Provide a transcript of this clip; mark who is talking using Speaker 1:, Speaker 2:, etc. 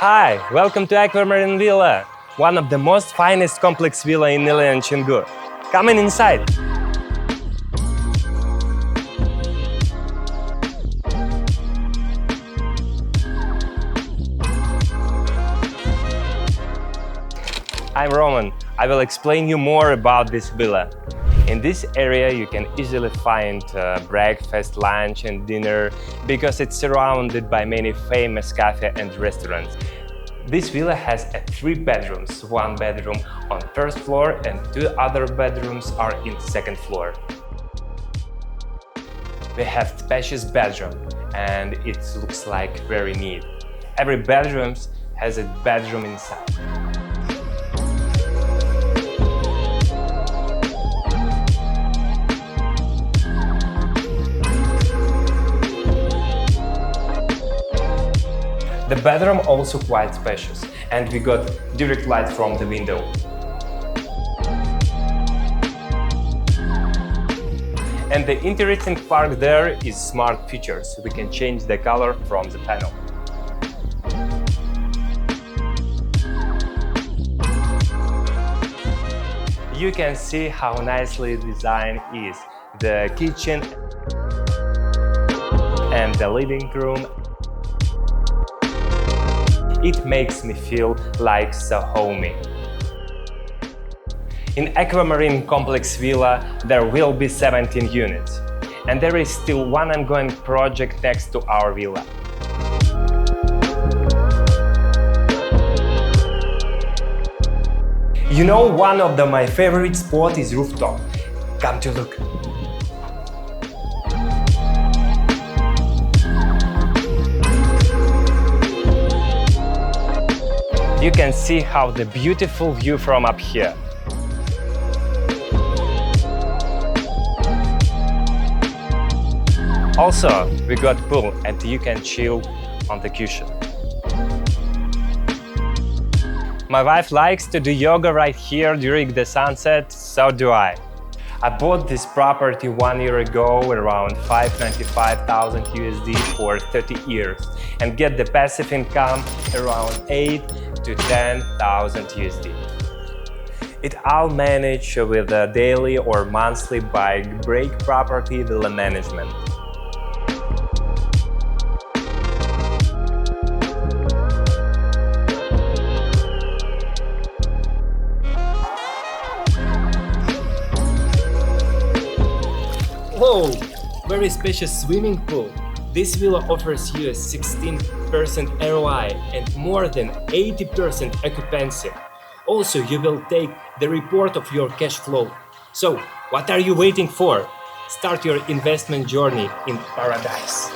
Speaker 1: Hi, welcome to Aquamarine Villa, one of the most finest complex villa in Italy and Canggu. Come in inside. I'm Roman. I will explain you more about this villa. In this area you can easily find breakfast, lunch and dinner because it's surrounded by many famous cafes and restaurants. This villa has 3 bedrooms, 1 bedroom on first floor and 2 other bedrooms are in second floor. We have spacious bedroom and it looks like very neat. Every bedroom has a bedroom inside. The bedroom also quite spacious, and we got direct light from the window. And the interesting part there is smart features. We can change the color from the panel. You can see how nicely designed is the kitchen and the living room. It makes me feel like so homey. In Aquamarine Complex Villa there will be 17 units, and there is still one ongoing project next to our villa. You know, one of my favorite spots is rooftop. Come to look. You can see how the beautiful view from up here. Also, we got pool and you can chill on the cushion. My wife likes to do yoga right here during the sunset, so do I. I bought this property 1 year ago around $595,000 USD for 30 years and get the passive income around 8 to 10,000 USD. It all managed with a daily or monthly by break property villa management. Whoa! Very spacious swimming pool. This villa offers you a 16% ROI and more than 80% occupancy. Also, you will take the report of your cash flow. So, what are you waiting for? Start your investment journey in paradise.